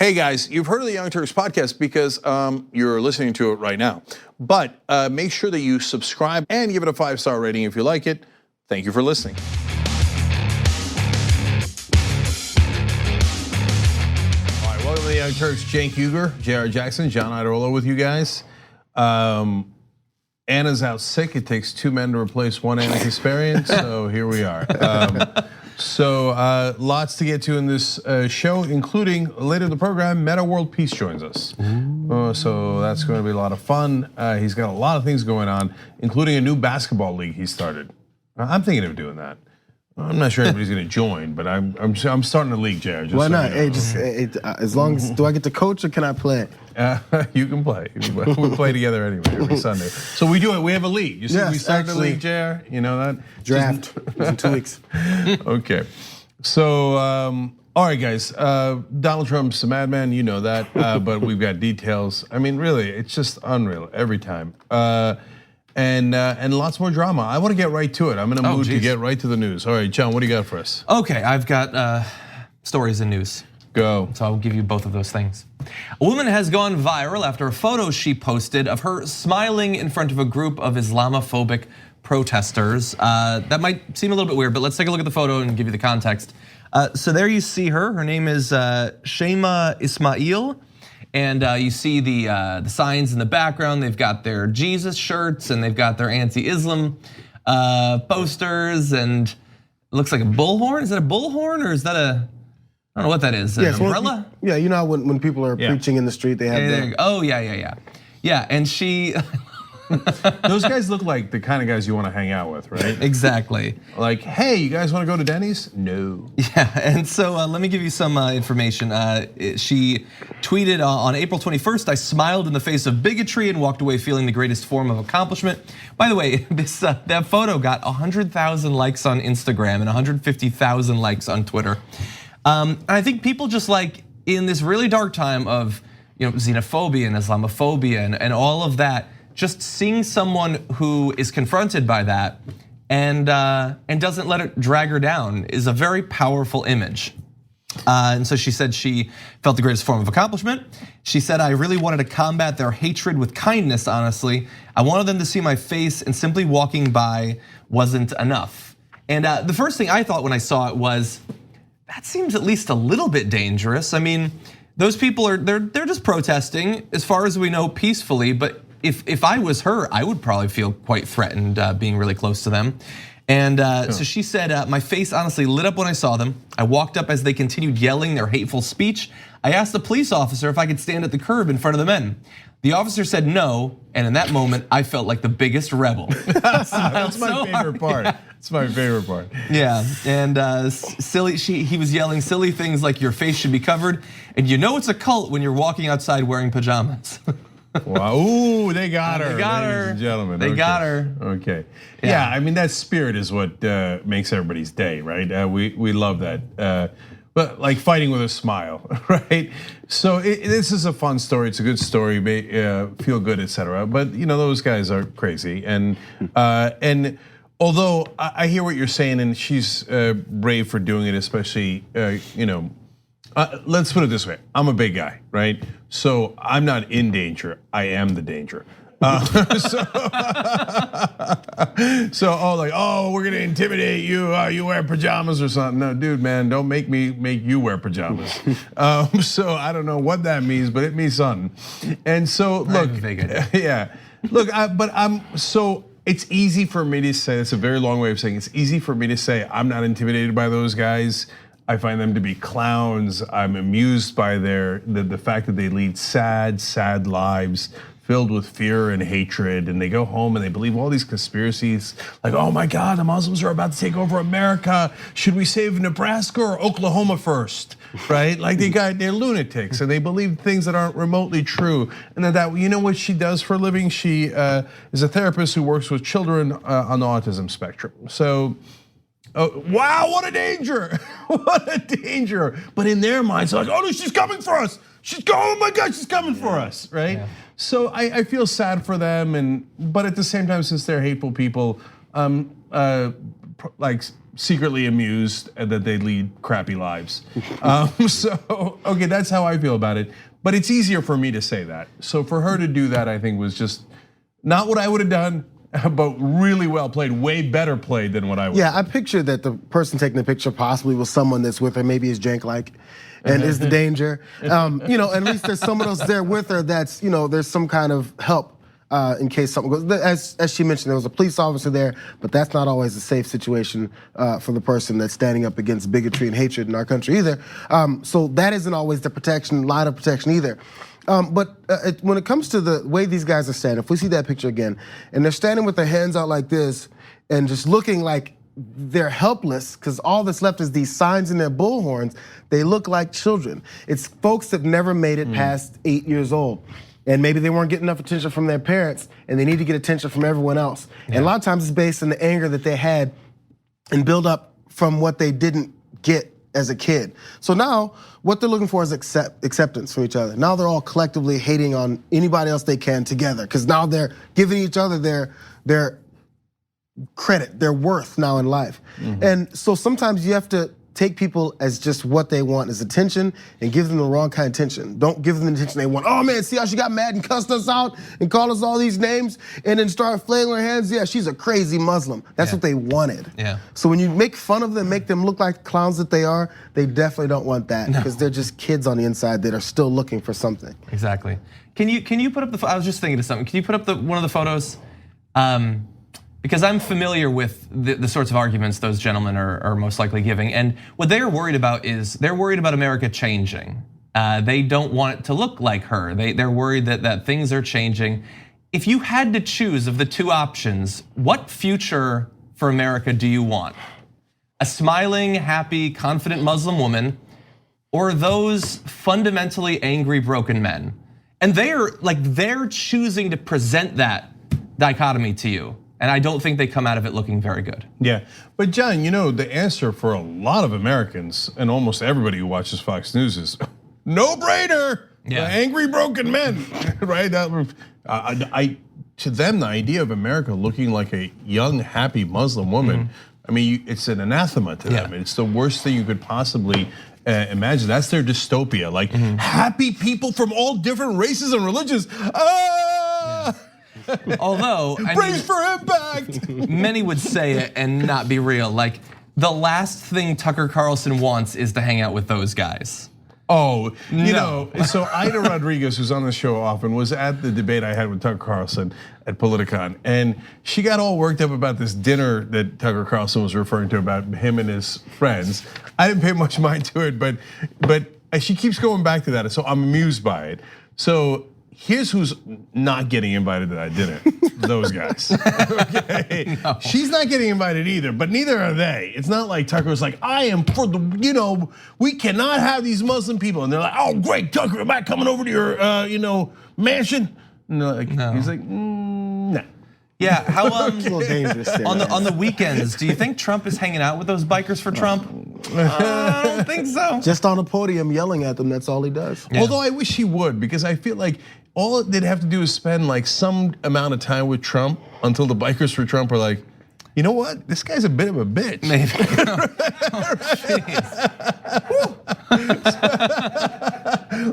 Hey guys, you've heard of the Young Turks podcast because you're listening to it right now. But make sure that you subscribe and give it a 5-star rating if you like it. Thank you for listening. All right, welcome to the Young Turks. Cenk Uygur, J.R. Jackson, John Iadarola with you guys. Anna's out sick. It takes 2 men to replace one Anna Kasparian, so here we are. So lots to get to in this show, including later in the program, Meta World Peace joins us. So that's going to be a lot of fun. He's got a lot of things going on, including a new basketball league he started. I'm thinking of doing that. I'm not sure everybody's going to join, but I'm starting a league, Jared. Why not? Hey, just as long as do I get to coach or can I play? You can play. We play together anyway every Sunday. So we do it. We have a league. You see, we started a league, JR. You know that draft in 2 weeks. Okay. So all right, guys. Donald Trump's a madman. You know that, but we've got details. I mean, really, it's just unreal every time. And lots more drama. I want to get right to it. I'm in a mood to get right to the news. All right, John, what do you got for us? Okay, I've got stories and news. Go. So I'll give you both of those things. A woman has gone viral after a photo she posted of her smiling in front of a group of Islamophobic protesters. That might seem a little bit weird, but let's take a look at the photo and give you the context. So there you see her. Her name is Shema Ismail. And you see the signs in the background. They've got their Jesus shirts and they've got their anti-Islam posters, and it looks like a bullhorn. Is that a bullhorn or is that a? I don't know what that is. An umbrella? Yeah, you know how when people are preaching in the street, they have Oh yeah. And she. Those guys look like the kind of guys you want to hang out with, right? Exactly. Like, hey, you guys want to go to Denny's? No. Yeah, and so let me give you some information. She tweeted on April 21st, "I smiled in the face of bigotry and walked away feeling the greatest form of accomplishment." By the way, that photo got 100,000 likes on Instagram and 150,000 likes on Twitter. And I think people just like in this really dark time of xenophobia and Islamophobia and all of that, just seeing someone who is confronted by that and doesn't let it drag her down is a very powerful image. And so she said she felt the greatest form of accomplishment. She said, "I really wanted to combat their hatred with kindness, honestly. I wanted them to see my face, and simply walking by wasn't enough." And the first thing I thought when I saw it was, that seems at least a little bit dangerous. I mean, those people they're just protesting, as far as we know, peacefully, but if I was her, I would probably feel quite threatened being really close to them. And so she said, "My face honestly lit up when I saw them. I walked up as they continued yelling their hateful speech. I asked the police officer if I could stand at the curb in front of the men. The officer said no, and in that moment, I felt like the biggest rebel." That's my favorite part. It's my favorite part. Yeah, and he was yelling silly things like "your face should be covered," and you know it's a cult when you're walking outside wearing pajamas. Wow, ooh, they got her, ladies and gentlemen. They got her. Okay, yeah, I mean that spirit is what makes everybody's day, right? We love that. But like fighting with a smile, right? So this is a fun story. It's a good story, feel good, etc. But those guys are crazy, and although I hear what you're saying, and she's brave for doing it, especially let's put it this way: I'm a big guy, right? So I'm not in danger. I am the danger. So we're gonna intimidate you. You wear pajamas or something? No, dude, man, don't make me make you wear pajamas. So I don't know what that means, but it means something. And so look, yeah, look, but it's easy for me to say. That's a very long way of saying it's easy for me to say I'm not intimidated by those guys. I find them to be clowns. I'm amused by the fact that they lead sad lives filled with fear and hatred, and they go home and they believe all these conspiracies like, oh my God, the Muslims are about to take over America. Should we save Nebraska or Oklahoma first, right? Like they're lunatics and they believe things that aren't remotely true. And that you know what she does for a living? She is a therapist who works with children on the autism spectrum. So, wow, what a danger, what a danger. But in their minds, like, oh no, she's coming for us. Oh my God, she's coming for us, right? Yeah. So I feel sad for them, but at the same time, since they're hateful people, like secretly amused that they lead crappy lives. So, okay, that's how I feel about it. But it's easier for me to say that. So for her to do that, I think was just not what I would have done, but really well played, way better played than what I would. Yeah, I picture that the person taking the picture possibly was someone that's with her, maybe is Jank-like, and is the danger. At least there's someone else there with her that's, there's some kind of help in case something goes. As she mentioned, there was a police officer there, but that's not always a safe situation for the person that's standing up against bigotry and hatred in our country either. So that isn't always the line of protection either. But when it comes to the way these guys are standing, if we see that picture again, and they're standing with their hands out like this and just looking like they're helpless because all that's left is these signs in their bullhorns, they look like children. It's folks that never made it past 8 years old. And maybe they weren't getting enough attention from their parents and they need to get attention from everyone else. Yeah. And a lot of times it's based on the anger that they had and build up from what they didn't get as a kid. So now what they're looking for is acceptance from each other. Now they're all collectively hating on anybody else they can together because now they're giving each other their credit, their worth now in life. And so sometimes you have to take people as just what they want is attention and give them the wrong kind of attention. Don't give them the attention they want. Oh man, see how she got mad and cussed us out and called us all these names and then started flailing her hands? Yeah, she's a crazy Muslim. That's what they wanted. Yeah. So when you make fun of them, make them look like clowns that they are, they definitely don't want that because they're just kids on the inside that are still looking for something. Exactly. Can you put up I was just thinking of something. Can you put up one of the photos? Because I'm familiar with the sorts of arguments those gentlemen are most likely giving. And what they're worried about is they're worried about America changing. They don't want it to look like her. They're worried that things are changing. If you had to choose of the two options, what future for America do you want? A smiling, happy, confident Muslim woman, or those fundamentally angry, broken men? And they're choosing to present that dichotomy to you. And I don't think they come out of it looking very good. Yeah, but John, the answer for a lot of Americans and almost everybody who watches Fox News is no brainer. Yeah. Angry, broken men, right? To them, the idea of America looking like a young, happy Muslim woman, I mean, it's an anathema to them. It's the worst thing you could possibly imagine. That's their dystopia. Like happy people from all different races and religions. Although, brace for impact. Many would say it and not be real. Like the last thing Tucker Carlson wants is to hang out with those guys. Oh, so Ida Rodriguez, who's on the show often, was at the debate I had with Tucker Carlson at Politicon, and she got all worked up about this dinner that Tucker Carlson was referring to about him and his friends. I didn't pay much mind to it, but she keeps going back to that, so I'm amused by it. So here's who's not getting invited to that dinner, those guys, okay? No. She's not getting invited either, but neither are they. It's not like Tucker was like, I am for we cannot have these Muslim people. And they're like, oh great, Tucker, am I coming over to your, mansion? No. He's like, no. Yeah, how a little dangerous there, on the weekends, do you think Trump is hanging out with those bikers for Trump? I don't think so. Just on a podium yelling at them, that's all he does. Yeah. Although I wish he would, because I feel like all they'd have to do is spend like some amount of time with Trump until the bikers for Trump are like, you know what? This guy's a bit of a bitch. Maybe.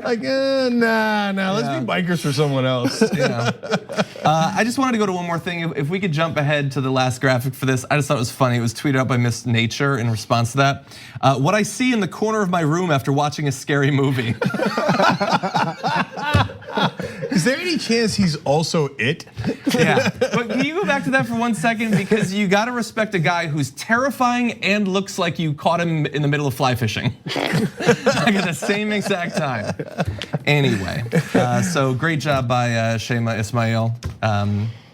Like, nah, let's be bikers for someone else. Yeah. I just wanted to go to one more thing. If we could jump ahead to the last graphic for this, I just thought it was funny. It was tweeted out by Miss Nature in response to that. What I see in the corner of my room after watching a scary movie. Is there any chance he's also it? Yeah, but can you go back to that for 1 second? Because you gotta respect a guy who's terrifying and looks like you caught him in the middle of fly fishing. Like at the same exact time. Anyway, so great job by Shema Ismail.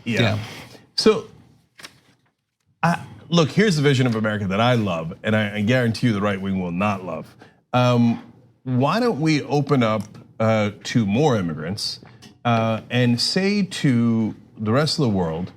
Yeah. So, look, here's the vision of America that I love, and I guarantee you the right wing will not love. Why don't we open up to more immigrants and say to the rest of the world,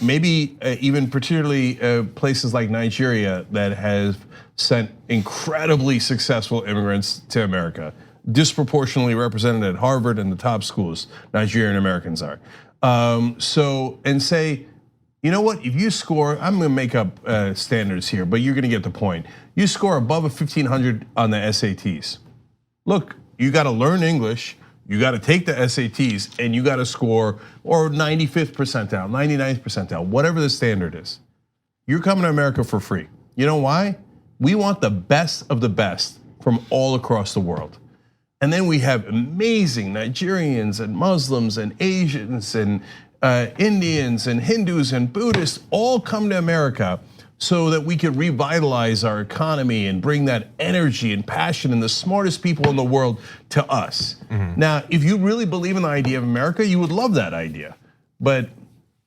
maybe even particularly places like Nigeria that have sent incredibly successful immigrants to America, disproportionately represented at Harvard and the top schools, Nigerian Americans are. And say, You know what? If you score, I'm gonna make up standards here, but you're gonna get the point. You score above a 1500 on the SATs. Look, you gotta learn English, you gotta take the SATs, and you gotta score or 95th percentile, 99th percentile, whatever the standard is. You're coming to America for free. You know why? We want the best of the best from all across the world. And then we have amazing Nigerians and Muslims and Asians and Indians and Hindus and Buddhists all come to America so that we can revitalize our economy and bring that energy and passion and the smartest people in the world to us. Now, if you really believe in the idea of America, you would love that idea. But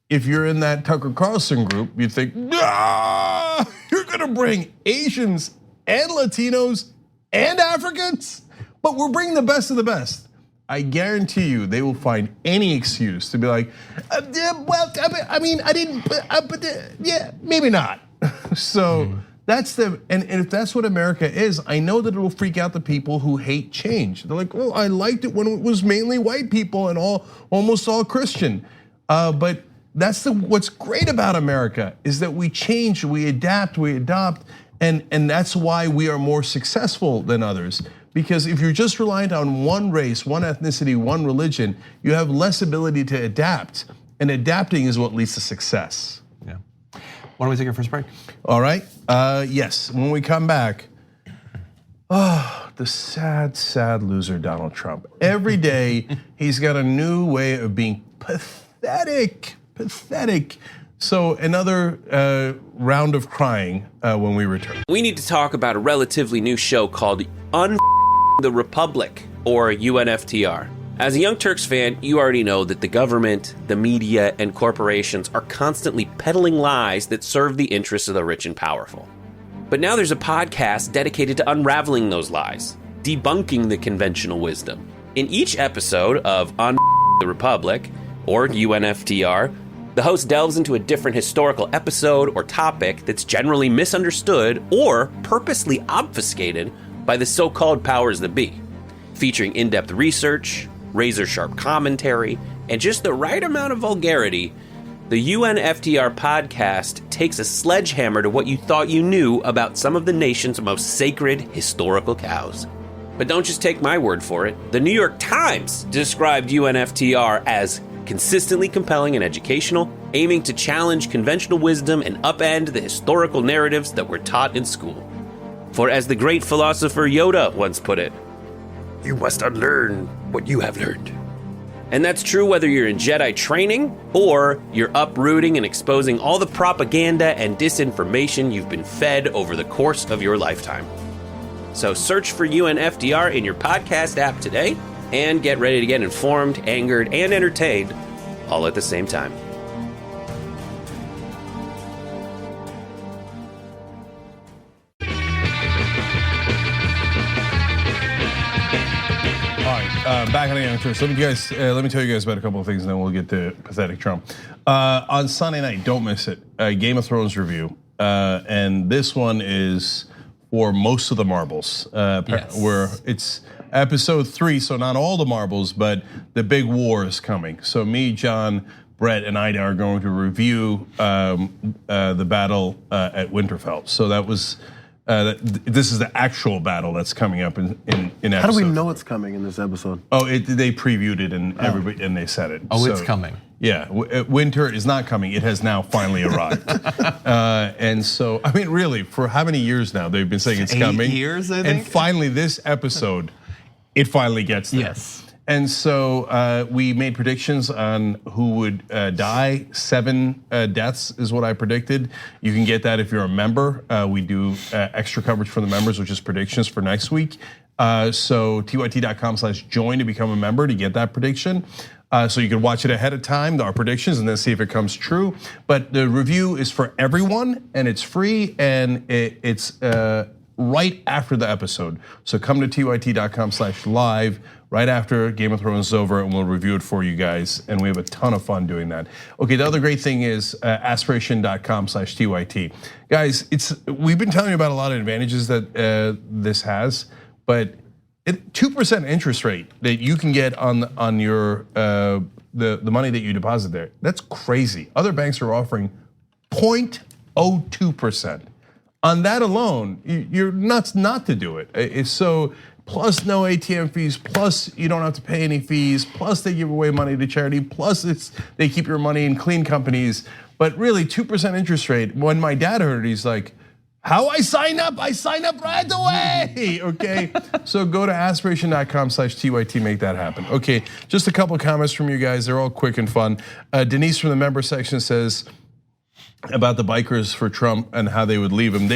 if you're in that Tucker Carlson group, you think, you're gonna bring Asians and Latinos and Africans? But we're bringing the best of the best. I guarantee you they will find any excuse to be like, well, I mean, I didn't, but yeah, maybe not. So that's and if that's what America is, I know that it will freak out the people who hate change. They're like, well, I liked it when it was mainly white people and almost all Christian. But that's what's great about America is that we change, we adapt, we adopt, and that's why we are more successful than others. Because if you're just reliant on one race, one ethnicity, one religion, you have less ability to adapt. And adapting is what leads to success. Yeah. Why don't we take our first break? All right, yes, when we come back, the sad, sad loser, Donald Trump. Every day, he's got a new way of being pathetic. So another round of crying when we return. We need to talk about a relatively new show called the Republic, or UNFTR. As a Young Turks fan, you already know that the government, the media, and corporations are constantly peddling lies that serve the interests of the rich and powerful. But now there's a podcast dedicated to unraveling those lies, debunking the conventional wisdom. In each episode of the Republic, or UNFTR, the host delves into a different historical episode or topic that's generally misunderstood or purposely obfuscated by the so-called powers that be, featuring in-depth research, razor-sharp commentary, and just the right amount of vulgarity. The UNFTR podcast takes a sledgehammer to what you thought you knew about some of the nation's most sacred historical cows. But don't just take my word for it. The New York Times described UNFTR as consistently compelling and educational, aiming to challenge conventional wisdom and upend the historical narratives that were taught in school. For as the great philosopher Yoda once put it, you must unlearn what you have learned. And that's true whether you're in Jedi training or you're uprooting and exposing all the propaganda and disinformation you've been fed over the course of your lifetime. So search for UNFTR in your podcast app today and get ready to get informed, angered, and entertained all at the same time. Back on the Young Turks. Let me tell you guys about a couple of things, and then we'll get to pathetic Trump. On Sunday night, don't miss it. Game of Thrones review, and this one is for most of the marbles. Yes. Where it's episode 3, so not all the marbles, but the big war is coming. So me, John, Brett, and Ida are going to review the battle at Winterfell. So that was. This is the actual battle that's coming up in episode. How do we know it's coming in this episode? Oh, they previewed it and everybody and they said it. Oh, so, it's coming. Yeah, winter is not coming. It has now finally arrived. And so, I mean, really, for how many years now they've been saying it's 8 coming? years, I think. And finally, this episode, it finally gets there. Yes. And so we made predictions on who would die. 7 deaths is what I predicted. You can get that if you're a member. We do extra coverage for the members, which is predictions for next week. So tyt.com/join to become a member to get that prediction. So you can watch it ahead of time, our predictions, and then see if it comes true. But the review is for everyone, and it's free, and it's right after the episode. So come to tyt.com/live right after Game of Thrones is over, and we'll review it for you guys. And we have a ton of fun doing that. Okay, the other great thing is aspiration.com/tyt. Guys, we've been telling you about a lot of advantages that this has, but 2% interest rate that you can get on your the money that you deposit there. That's crazy. Other banks are offering 0.02%. On that alone, you're nuts not to do it. It's so, plus no ATM fees, plus you don't have to pay any fees, plus they give away money to charity, plus they keep your money in clean companies. But really, 2% interest rate. When my dad heard it, he's like, how I sign up? I sign up right away, okay? So go to aspiration.com/TYT, make that happen. Okay, just a couple comments from you guys. They're all quick and fun. Denise from the member section says about the bikers for Trump and how they would leave him.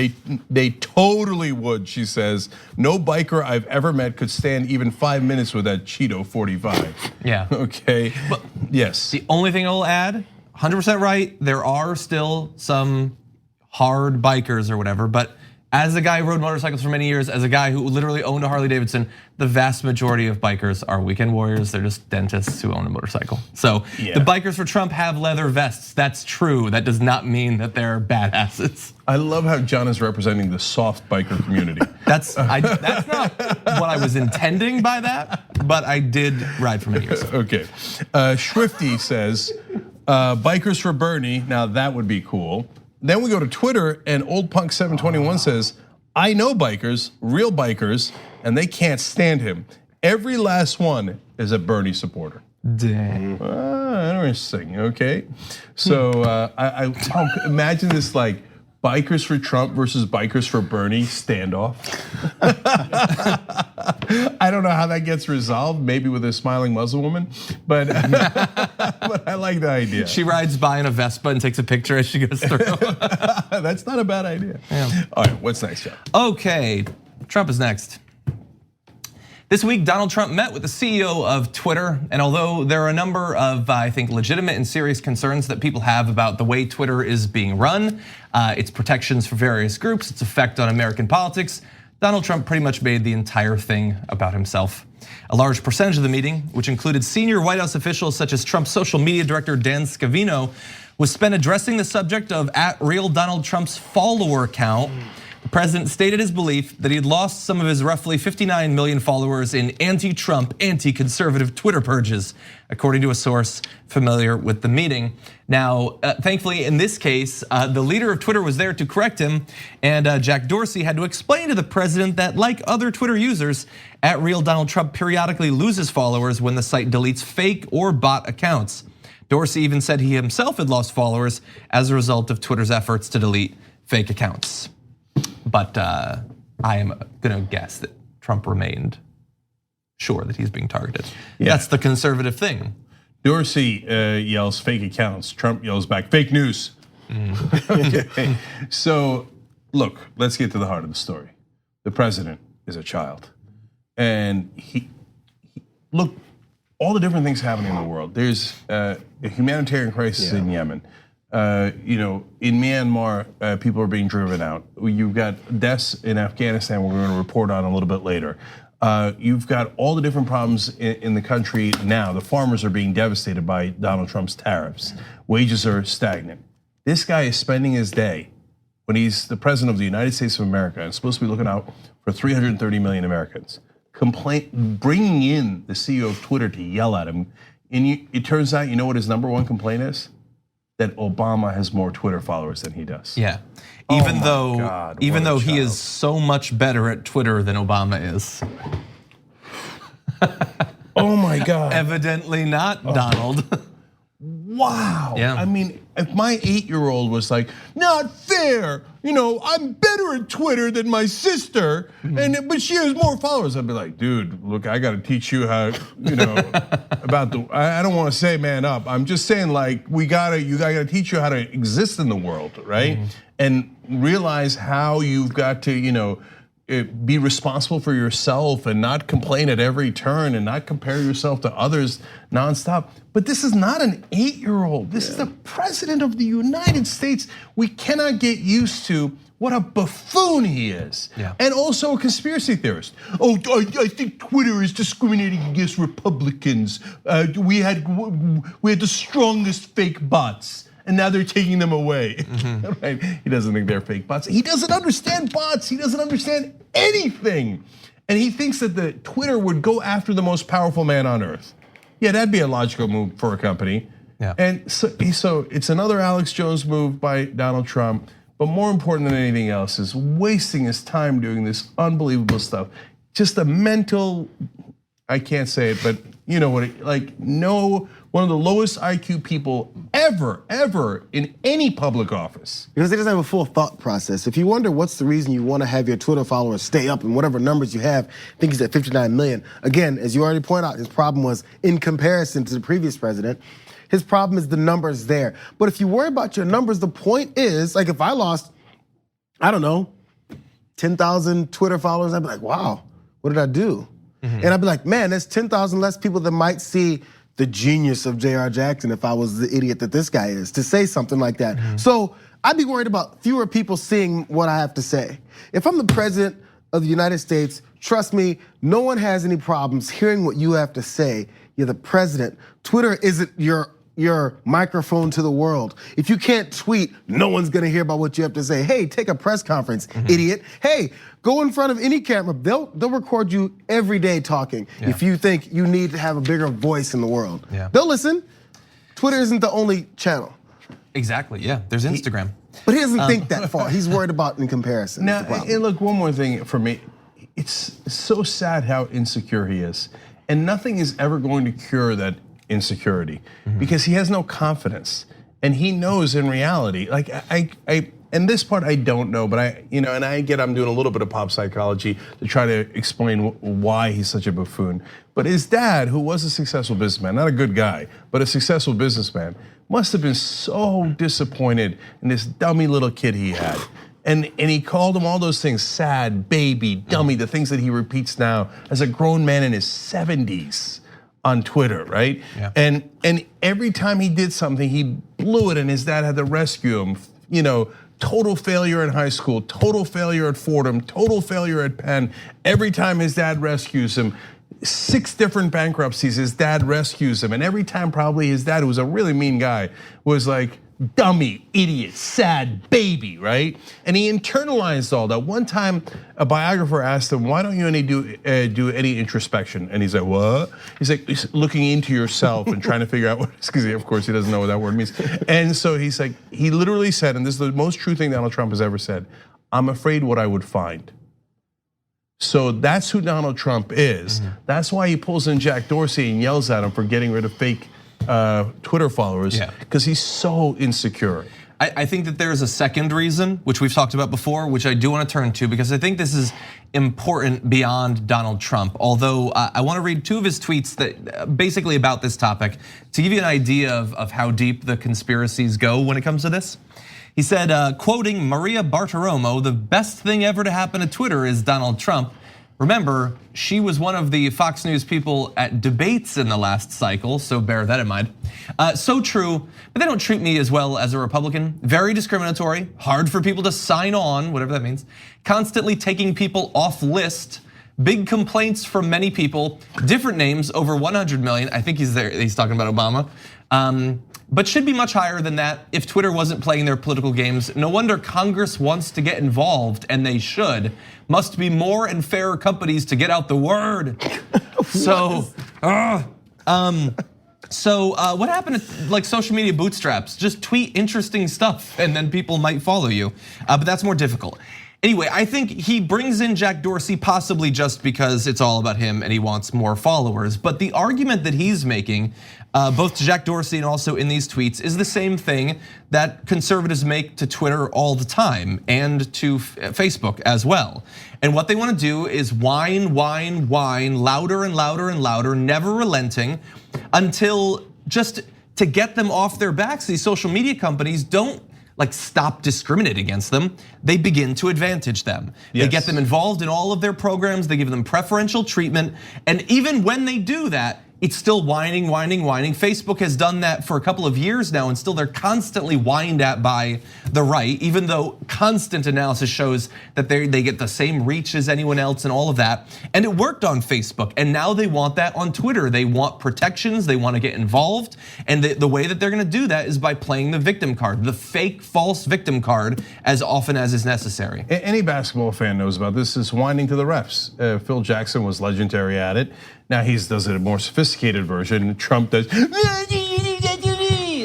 They totally would, she says. No biker I've ever met could stand even 5 minutes with that Cheeto 45. Yeah. Okay, but yes. The only thing I'll add, 100% right, there are still some hard bikers or whatever, but as a guy who rode motorcycles for many years, as a guy who literally owned a Harley Davidson, the vast majority of bikers are weekend warriors. They're just dentists who own a motorcycle. So the bikers for Trump have leather vests. That's true. That does not mean that they're badasses. I love how John is representing the soft biker community. That's not what I was intending by that, but I did ride for many years. Okay, Shrifty says, bikers for Bernie, now that would be cool. Then we go to Twitter and Old Punk 721 says, I know bikers, real bikers, and they can't stand him. Every last one is a Bernie supporter. Dang. Interesting, okay. So I imagine this like bikers for Trump versus bikers for Bernie standoff. I don't know how that gets resolved, maybe with a smiling Muslim woman, but, but I like the idea. She rides by in a Vespa and takes a picture as she goes through. That's not a bad idea. Yeah. All right, what's next, John? Okay, Trump is next. This week, Donald Trump met with the CEO of Twitter, and although there are a number of, I think, legitimate and serious concerns that people have about the way Twitter is being run, its protections for various groups, its effect on American politics, Donald Trump pretty much made the entire thing about himself. A large percentage of the meeting, which included senior White House officials such as Trump's social media director Dan Scavino, was spent addressing the subject of @RealDonaldTrump's follower count. The president stated his belief that he had lost some of his roughly 59 million followers in anti-Trump, anti-conservative Twitter purges, according to a source familiar with the meeting. Now, thankfully, in this case, the leader of Twitter was there to correct him, and Jack Dorsey had to explain to the president that, like other Twitter users, @RealDonaldTrump periodically loses followers when the site deletes fake or bot accounts. Dorsey even said he himself had lost followers as a result of Twitter's efforts to delete fake accounts. But I am gonna guess that Trump remained sure that he's being targeted. Yeah. That's the conservative thing. Dorsey yells fake accounts. Trump yells back fake news. Okay. So look, let's get to the heart of the story. The president is a child, and look, all the different things happening in the world. There's a humanitarian crisis in Yemen. In Myanmar, people are being driven out. You've got deaths in Afghanistan, we're going to report on a little bit later. You've got all the different problems in the country now. The farmers are being devastated by Donald Trump's tariffs. Wages are stagnant. This guy is spending his day, when he's the president of the United States of America and supposed to be looking out for 330 million Americans, bringing in the CEO of Twitter to yell at him. And it turns out, you know what his #1 complaint is? That Obama has more Twitter followers than he does. Yeah, even though he is so much better at Twitter than Obama is. Oh my God. Evidently not, Donald. Wow. Yeah. I mean, if my 8-year-old was like, not fair, I'm better at Twitter than my sister, but she has more followers, I'd be like, dude, look, I gotta teach you how, about I don't wanna say man up. I'm just saying like, you gotta teach you how to exist in the world, right? And realize how you've got to, be responsible for yourself and not complain at every turn and not compare yourself to others nonstop. But this is not an 8-year-old. This is the president of the United States. We cannot get used to what a buffoon he is. Yeah. And also a conspiracy theorist. Oh, I think Twitter is discriminating against Republicans. We had the strongest fake bots. And now they're taking them away. Right? He doesn't think they're fake bots. He doesn't understand bots. He doesn't understand anything. And he thinks that the Twitter would go after the most powerful man on earth. Yeah, that'd be a logical move for a company. Yeah. And so it's another Alex Jones move by Donald Trump. But more important than anything else is wasting his time doing this unbelievable stuff. Just a mental, I can't say it, but you know what, one of the lowest IQ people ever in any public office. Because he doesn't have a full thought process. If you wonder what's the reason you want to have your Twitter followers stay up in whatever numbers you have, I think he's at 59 million. Again, as you already pointed out, his problem was in comparison to the previous president. His problem is the numbers there. But if you worry about your numbers, the point is, like if I lost, I don't know, 10,000 Twitter followers, I'd be like, wow, what did I do? And I'd be like, man, there's 10,000 less people that might see the genius of J.R. Jackson if I was the idiot that this guy is, to say something like that. So I'd be worried about fewer people seeing what I have to say. If I'm the president of the United States, trust me, no one has any problems hearing what you have to say. You're the president. Twitter isn't your microphone to the world. If you can't tweet, no one's gonna hear about what you have to say. Hey, take a press conference, idiot. Hey, go in front of any camera. They'll record you every day talking. If you think you need to have a bigger voice in the world, they'll listen. Twitter isn't the only channel. Exactly, yeah, there's Instagram. But he doesn't think that far. He's worried about in comparison. Now, and look, one more thing for me. It's so sad how insecure he is. And nothing is ever going to cure that insecurity because he has no confidence. And he knows in reality, like and this part I don't know, but I'm doing a little bit of pop psychology to try to explain why he's such a buffoon. But his dad, who was a successful businessman, not a good guy, but a successful businessman, must have been so disappointed in this dummy little kid he had. And he called him all those things, sad, baby, dummy, the things that he repeats now as a grown man in his 70s on Twitter, right? Yeah. And every time he did something, he blew it and his dad had to rescue him. You know, total failure in high school, total failure at Fordham, total failure at Penn. Every time his dad rescues him, 6 different bankruptcies, his dad rescues him. And every time probably his dad, who was a really mean guy, was like, dummy, idiot, sad baby, right? And he internalized all that. One time, a biographer asked him, "Why don't you do any introspection?" And he's like, "What?" He's like, looking into yourself and trying to figure out what. Because of course he doesn't know what that word means. And so he's like, he literally said, and this is the most true thing Donald Trump has ever said: "I'm afraid what I would find." So that's who Donald Trump is. That's why he pulls in Jack Dorsey and yells at him for getting rid of fake Twitter followers, because he's so insecure. I think that there's a second reason, which we've talked about before, which I do want to turn to, because I think this is important beyond Donald Trump. Although I want to read 2 of his tweets that basically about this topic to give you an idea of how deep the conspiracies go when it comes to this. He said, quoting Maria Bartiromo, "The best thing ever to happen to Twitter is Donald Trump. Remember, she was one of the Fox News people at debates in the last cycle, so bear that in mind. So true, but they don't treat me as well as a Republican. Very discriminatory, hard for people to sign on, whatever that means. Constantly taking people off list. Big complaints from many people. Different names, over 100 million. I think he's talking about Obama. But should be much higher than that if Twitter wasn't playing their political games. No wonder Congress wants to get involved, and they should. Must be more and fairer companies to get out the word." So what happened to like social media bootstraps? Just tweet interesting stuff and then people might follow you, but that's more difficult. Anyway, I think he brings in Jack Dorsey possibly just because it's all about him and he wants more followers. But the argument that he's making, both to Jack Dorsey and also in these tweets, is the same thing that conservatives make to Twitter all the time and to Facebook as well. And what they want to do is whine, louder and louder and louder, never relenting, until just to get them off their backs. These social media companies don't like stop discriminating against them, they begin to advantage them. Yes. They get them involved in all of their programs, they give them preferential treatment, and even when they do that, it's still whining. Facebook has done that for a couple of years now, and still they're constantly whined at by the right, even though constant analysis shows that they get the same reach as anyone else and all of that. And it worked on Facebook, and now they want that on Twitter. They want protections, they want to get involved, and the way that they're gonna do that is by playing the victim card, the fake, false victim card, as often as is necessary. Any basketball fan knows about this, is whining to the refs. Phil Jackson was legendary at it. Now he does it a more sophisticated version. Trump does,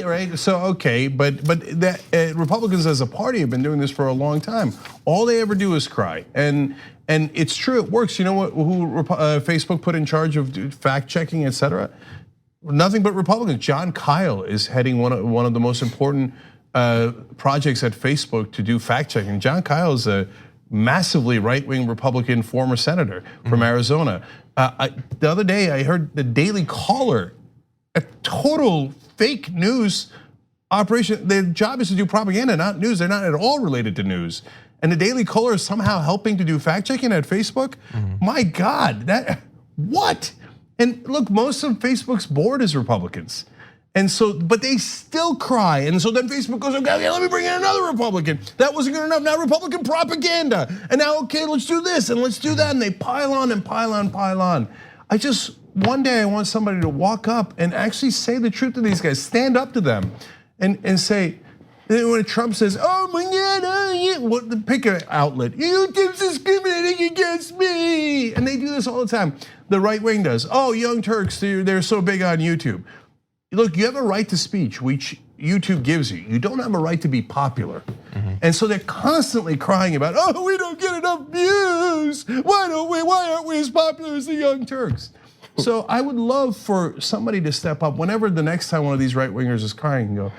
right. So okay, but that Republicans as a party have been doing this for a long time. All they ever do is cry, and it's true, it works. You know what? Who Facebook put in charge of fact checking, etc. Nothing but Republicans. John Kyle is heading one of the most important projects at Facebook to do fact checking. John Kyle is a massively right-wing Republican former senator from Arizona. The other day, I heard the Daily Caller, a total fake news operation. Their job is to do propaganda, not news. They're not at all related to news. And the Daily Caller is somehow helping to do fact checking at Facebook. My God, what? And look, most of Facebook's board is Republicans. And so, but they still cry. And so then Facebook goes, okay, let me bring in another Republican. That wasn't good enough, now Republican propaganda. And now, okay, let's do this and let's do that. And they pile on and pile on, pile on. One day I want somebody to walk up and actually say the truth to these guys, stand up to them and say, when Trump says, oh my God, pick an outlet. YouTube's discriminating against me. And they do this all the time. The right wing does. Oh, Young Turks, they're so big on YouTube. Look, you have a right to speech, which YouTube gives you. You don't have a right to be popular. And so they're constantly crying about, oh, we don't get enough views. Why aren't we as popular as the Young Turks? So I would love for somebody to step up whenever the next time one of these right wingers is crying and go,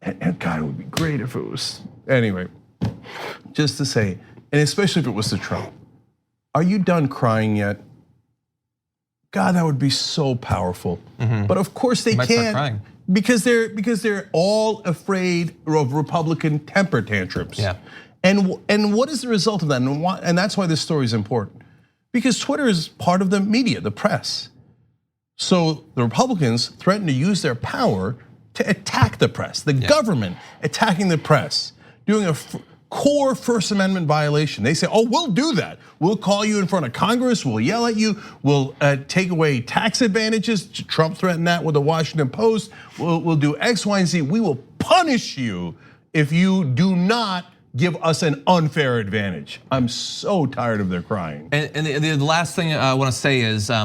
and God, it would be great if it was. Anyway, just to say, and especially if it was to Trump, are you done crying yet? God, that would be so powerful. But of course they can't, because they're all afraid of Republican temper tantrums. Yeah. And what is the result of that? And that's why this story is important, because Twitter is part of the media, the press. So the Republicans threaten to use their power to attack the press, the government attacking the press, doing a core First Amendment violation. They say, oh, we'll do that. We'll call you in front of Congress, we'll yell at you, we'll take away tax advantages. Trump threatened that with the Washington Post. We'll do X, Y, and Z. We will punish you if you do not give us an unfair advantage. I'm so tired of their crying. And the last thing I want to say is, I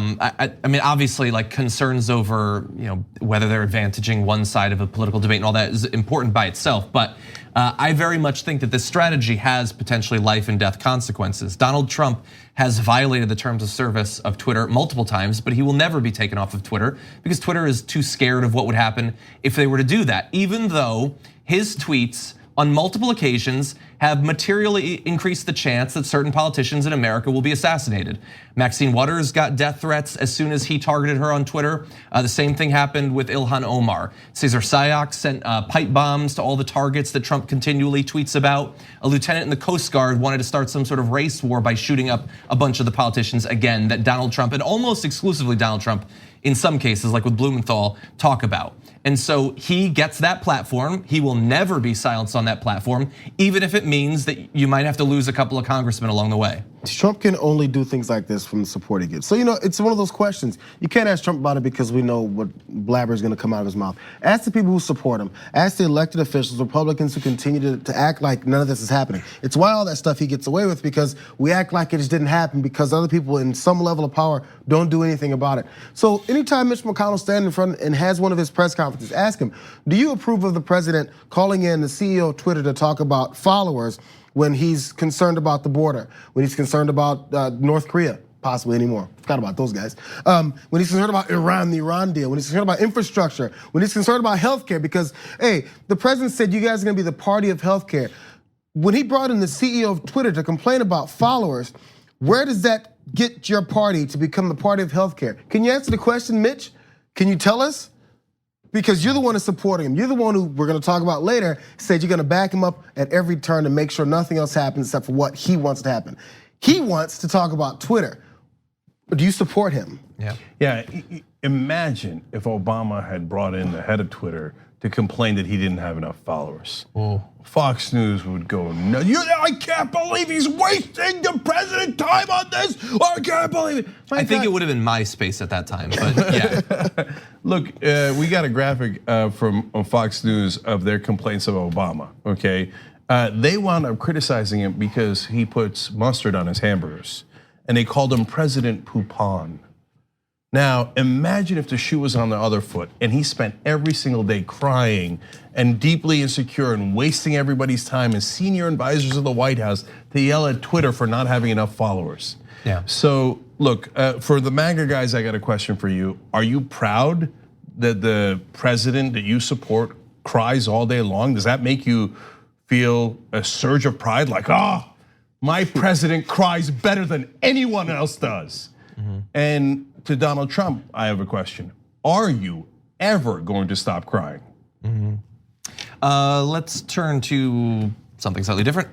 mean, obviously, like concerns over whether they're advantaging one side of a political debate and all that is important by itself. But I very much think that this strategy has potentially life and death consequences. Donald Trump has violated the terms of service of Twitter multiple times, but he will never be taken off of Twitter because Twitter is too scared of what would happen if they were to do that, even though his tweets on multiple occasions have materially increased the chance that certain politicians in America will be assassinated. Maxine Waters got death threats as soon as he targeted her on Twitter. The same thing happened with Ilhan Omar. Cesar Sayoc sent pipe bombs to all the targets that Trump continually tweets about. A lieutenant in the Coast Guard wanted to start some sort of race war by shooting up a bunch of the politicians, again, that Donald Trump, and almost exclusively Donald Trump, in some cases, like with Blumenthal, talk about. And so he gets that platform. He will never be silenced on that platform, even if it means that you might have to lose a couple of congressmen along the way. Trump can only do things like this from the support he gets. So, it's one of those questions. You can't ask Trump about it because we know what blabber is gonna come out of his mouth. Ask the people who support him. Ask the elected officials, Republicans who continue to act like none of this is happening. It's why all that stuff he gets away with, because we act like it just didn't happen because other people in some level of power don't do anything about it. So anytime Mitch McConnell stands in front and has one of his press conferences, ask him, do you approve of the president calling in the CEO of Twitter to talk about followers when he's concerned about the border, when he's concerned about North Korea, possibly anymore, forgot about those guys. When he's concerned about Iran, the Iran deal, when he's concerned about infrastructure, when he's concerned about healthcare, because, hey, the president said you guys are gonna be the party of healthcare. When he brought in the CEO of Twitter to complain about followers, where does that get your party to become the party of healthcare? Can you answer the question, Mitch? Can you tell us? Because you're the one who's supporting him. You're the one who we're gonna talk about later, said you're gonna back him up at every turn to make sure nothing else happens except for what he wants to happen. He wants to talk about Twitter. Do you support him? Yeah, imagine if Obama had brought in the head of Twitter to complain that he didn't have enough followers. Fox News would go, no, I can't believe he's wasting the president time on this. I can't believe it. I think it would have been MySpace at that time, but yeah. Look, we got a graphic from Fox News of their complaints of Obama, okay? They wound up criticizing him because he puts mustard on his hamburgers, and they called him President Poupon. Now, imagine if the shoe was on the other foot and he spent every single day crying and deeply insecure and wasting everybody's time as senior advisors of the White House to yell at Twitter for not having enough followers. Yeah. So look, for the MAGA guys, I got a question for you. Are you proud that the president that you support cries all day long? Does that make you feel a surge of pride like, my president cries better than anyone else does? And to Donald Trump, I have a question. Are you ever going to stop crying? Let's turn to something slightly different.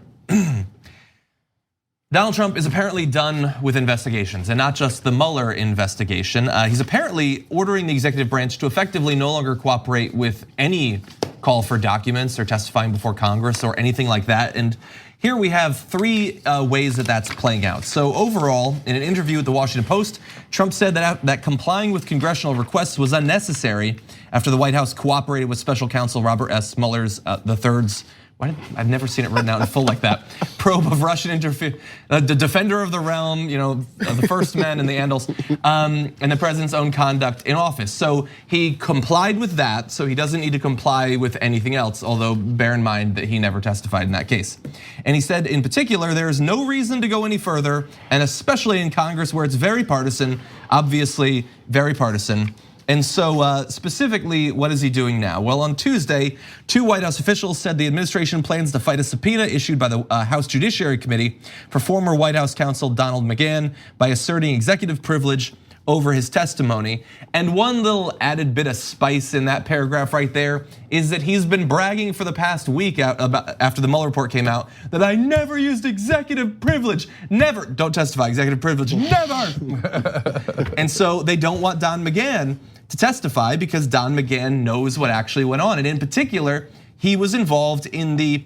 Donald Trump is apparently done with investigations, and not just the Mueller investigation. He's apparently ordering the executive branch to effectively no longer cooperate with any call for documents or testifying before Congress or anything like that. And here we have three ways that that's playing out. So overall, in an interview with the Washington Post, Trump said that complying with congressional requests was unnecessary after the White House cooperated with special counsel Robert S. Mueller's III's, I've never seen it written out in full like that, probe of Russian interference, the defender of the realm, the first men and the Andals, and the president's own conduct in office. So he complied with that, so he doesn't need to comply with anything else, although bear in mind that he never testified in that case. And he said, in particular, there is no reason to go any further, and especially in Congress where it's very partisan, obviously very partisan. And so specifically, what is he doing now? Well, on Tuesday, two White House officials said the administration plans to fight a subpoena issued by the House Judiciary Committee for former White House counsel Donald McGahn by asserting executive privilege over his testimony. And one little added bit of spice in that paragraph right there is that he's been bragging for the past week after the Mueller report came out that I never used executive privilege, never, don't testify, executive privilege, never. And so they don't want Don McGahn to testify because Don McGahn knows what actually went on. And in particular, he was involved in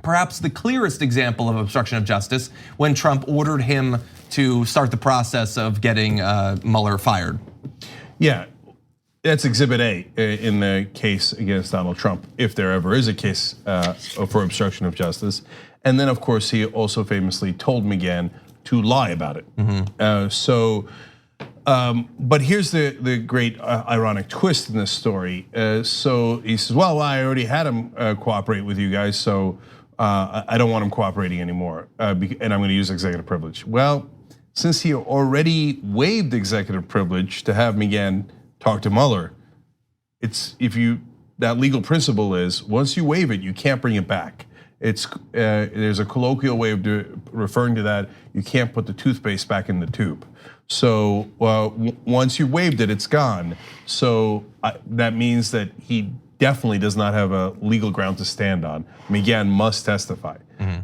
perhaps the clearest example of obstruction of justice when Trump ordered him to start the process of getting Mueller fired. Yeah, that's Exhibit A in the case against Donald Trump, if there ever is a case for obstruction of justice. And then, of course, he also famously told McGahn to lie about it. But here's the great ironic twist in this story. So he says, well, I already had him cooperate with you guys, so I don't want him cooperating anymore, and I'm going to use executive privilege. Well, since he already waived executive privilege to have McGahn talk to Mueller, that legal principle is once you waive it, you can't bring it back. There's a colloquial way of referring to that. You can't put the toothpaste back in the tube. So once you waived it, it's gone. So that means that he definitely does not have a legal ground to stand on. McGahn must testify.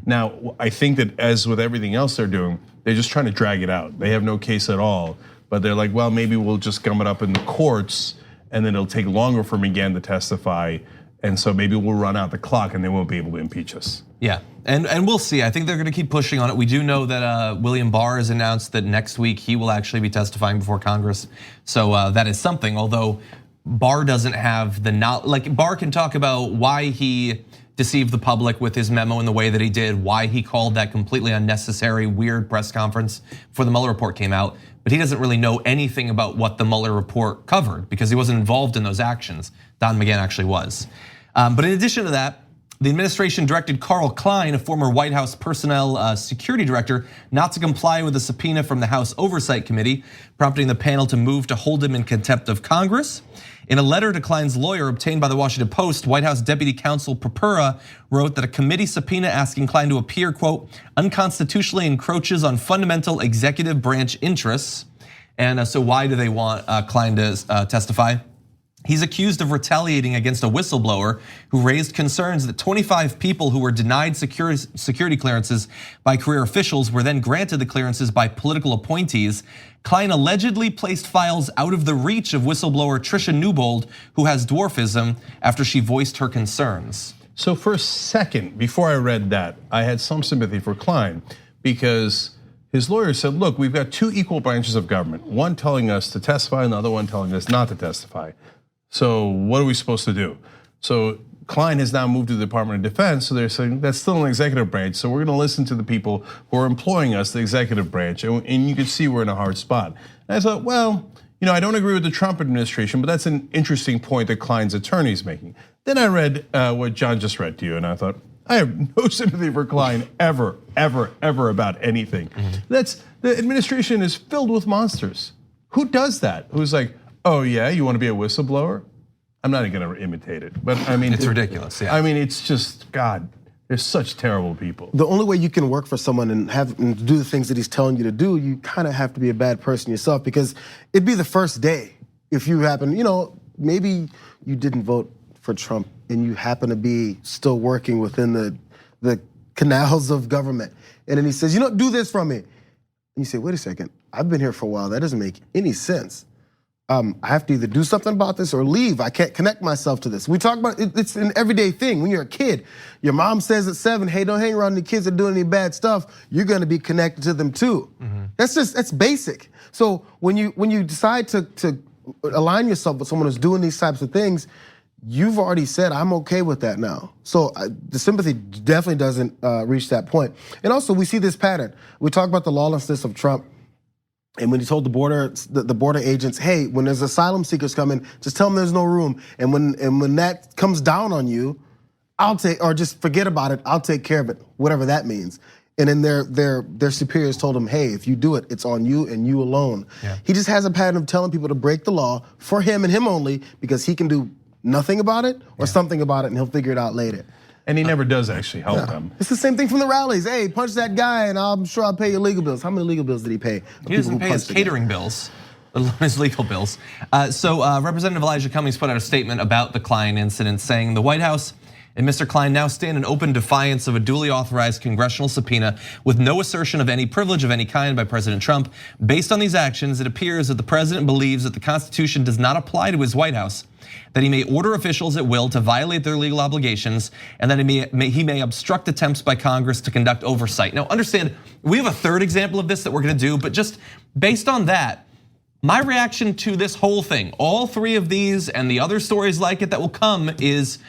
Now, I think that as with everything else they're doing, they're just trying to drag it out. They have no case at all, but they're like, well, maybe we'll just gum it up in the courts and then it'll take longer for McGahn to testify. And so maybe we'll run out the clock and they won't be able to impeach us. Yeah, and we'll see. I think they're gonna keep pushing on it. We do know that William Barr has announced that next week he will actually be testifying before Congress. So that is something, although Barr doesn't have the knowledge. Barr can talk about why he deceived the public with his memo in the way that he did, why he called that completely unnecessary, weird press conference before the Mueller report came out. But he doesn't really know anything about what the Mueller report covered because he wasn't involved in those actions. Don McGahn actually was. But in addition to that, the administration directed Carl Klein, a former White House personnel security director, not to comply with a subpoena from the House Oversight Committee, prompting the panel to move to hold him in contempt of Congress. In a letter to Klein's lawyer obtained by the Washington Post, White House Deputy Counsel Purpura wrote that a committee subpoena asking Klein to appear, quote, unconstitutionally encroaches on fundamental executive branch interests. And so why do they want Klein to testify? He's accused of retaliating against a whistleblower who raised concerns that 25 people who were denied security clearances by career officials were then granted the clearances by political appointees. Klein allegedly placed files out of the reach of whistleblower Tricia Newbold, who has dwarfism, after she voiced her concerns. So for a second, before I read that, I had some sympathy for Klein because his lawyer said, look, we've got two equal branches of government, one telling us to testify and the other one telling us not to testify. So what are we supposed to do? So Klein has now moved to the Department of Defense, so they're saying that's still an executive branch, so we're gonna listen to the people who are employing us, the executive branch, and you can see we're in a hard spot. And I thought, well, I don't agree with the Trump administration, but that's an interesting point that Klein's attorney is making. Then I read what John just read to you, and I thought, I have no sympathy for Klein ever about anything. The administration is filled with monsters. Who does that? Who's like, oh yeah, you want to be a whistleblower? I'm not even going to imitate it, but I mean, it's ridiculous. Yeah. I mean, it's just God. They're such terrible people. The only way you can work for someone and do the things that he's telling you to do, you kind of have to be a bad person yourself, because it'd be the first day if you happen, maybe you didn't vote for Trump and you happen to be still working within the canals of government. And then he says, do this from me. And you say, wait a second, I've been here for a while. That doesn't make any sense. I have to either do something about this or leave. I can't connect myself to this. We talk about it's an everyday thing. When you're a kid, your mom says at 7, hey, don't hang around the kids that are doing any bad stuff. You're gonna be connected to them too. That's basic. So when you decide to align yourself with someone who's doing these types of things, you've already said, I'm okay with that now. So the sympathy definitely doesn't reach that point. And also we see this pattern. We talk about the lawlessness of Trump. And when he told the border agents, hey, when there's asylum seekers coming, just tell them there's no room. And when that comes down on you, or just forget about it, I'll take care of it, whatever that means. And then their superiors told him, hey, if you do it, it's on you and you alone. Yeah. He just has a pattern of telling people to break the law for him and him only, because he can do nothing about it or something about it, and he'll figure it out later. And he never does actually help them. It's the same thing from the rallies. Hey, punch that guy and I'm sure I'll pay your legal bills. How many legal bills did he pay? He doesn't pay his catering bills, let alone his legal bills. So Representative Elijah Cummings put out a statement about the Klein incident, saying the White House and Mr. Klein now stand in open defiance of a duly authorized congressional subpoena with no assertion of any privilege of any kind by President Trump. Based on these actions, it appears that the president believes that the Constitution does not apply to his White House, that he may order officials at will to violate their legal obligations, and that he may obstruct attempts by Congress to conduct oversight. Now understand, we have a third example of this that we're gonna do, but just based on that, my reaction to this whole thing, all three of these and the other stories like it that will come, is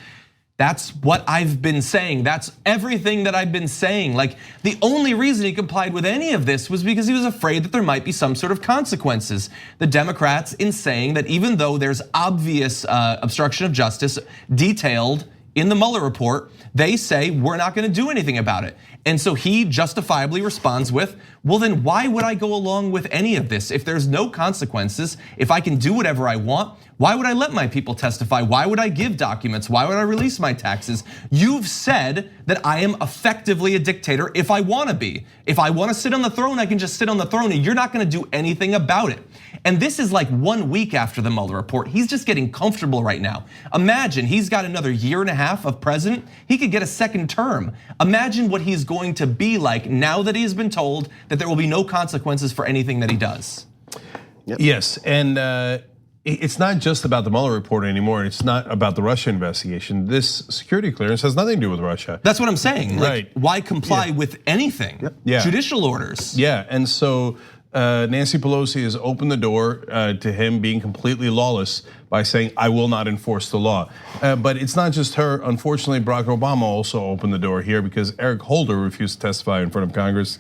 that's what I've been saying. That's everything that I've been saying. Like, the only reason he complied with any of this was because he was afraid that there might be some sort of consequences. The Democrats, in saying that even though there's obvious obstruction of justice detailed in the Mueller report, they say we're not gonna do anything about it. And so he justifiably responds with, well then why would I go along with any of this? If there's no consequences, if I can do whatever I want, why would I let my people testify? Why would I give documents? Why would I release my taxes? You've said that I am effectively a dictator if I wanna be. If I wanna sit on the throne, I can just sit on the throne and you're not gonna do anything about it. And this is like 1 week after the Mueller report. He's just getting comfortable right now. Imagine he's got another 1.5 years of president. He could get a second term. Imagine what he's going to be like now that he's been told that there will be no consequences for anything that he does. Yep. Yes, and it's not just about the Mueller report anymore. It's not about the Russia investigation. This security clearance has nothing to do with Russia. That's what I'm saying. Right. Like, why comply with anything? Yep. Yeah. Judicial orders. Yeah, and so Nancy Pelosi has opened the door to him being completely lawless by saying, I will not enforce the law. But it's not just her. Unfortunately, Barack Obama also opened the door here because Eric Holder refused to testify in front of Congress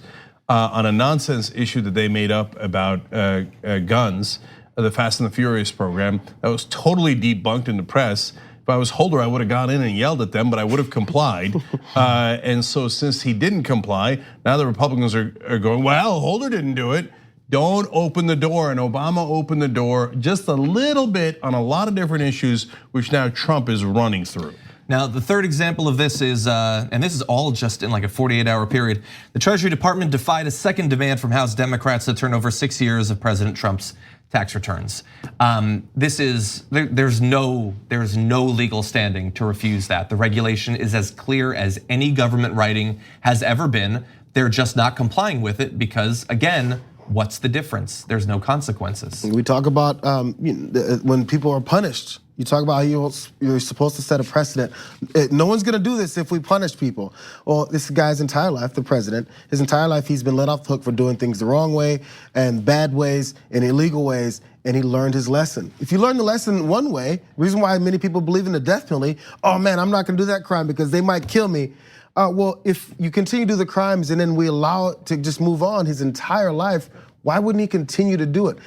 on a nonsense issue that they made up about guns, the Fast and the Furious program, that was totally debunked in the press. If I was Holder, I would have gone in and yelled at them, but I would have complied. And so since he didn't comply, now the Republicans are going, well, Holder didn't do it. Don't open the door, and Obama opened the door just a little bit on a lot of different issues, which now Trump is running through. Now, the third example of this is, and this is all just in like a 48-hour period, the Treasury Department defied a second demand from House Democrats to turn over 6 years of President Trump's tax returns. There's no legal standing to refuse that. The regulation is as clear as any government writing has ever been. They're just not complying with it because, again, what's the difference? There's no consequences. We talk about when people are punished. You talk about how you're supposed to set a precedent. No one's gonna do this if we punish people. Well, this guy's entire life, the president, his entire life he's been let off the hook for doing things the wrong way and bad ways and illegal ways, and he learned his lesson. If you learn the lesson one way, reason why many people believe in the death penalty, oh man, I'm not gonna do that crime because they might kill me. Well, if you continue to do the crimes and then we allow it to just move on his entire life, why wouldn't he continue to do it?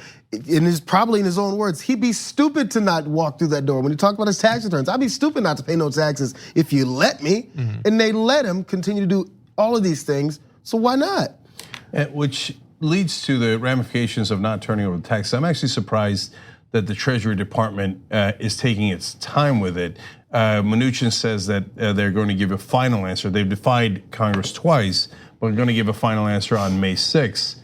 Probably in his own words, he'd be stupid to not walk through that door. When he talked about his tax returns, I'd be stupid not to pay no taxes if you let me. And they let him continue to do all of these things, so why not? Which leads to the ramifications of not turning over the tax. I'm actually surprised that the Treasury Department is taking its time with it. Mnuchin says that they're going to give a final answer. They've defied Congress twice, but they're going to give a final answer on May 6th.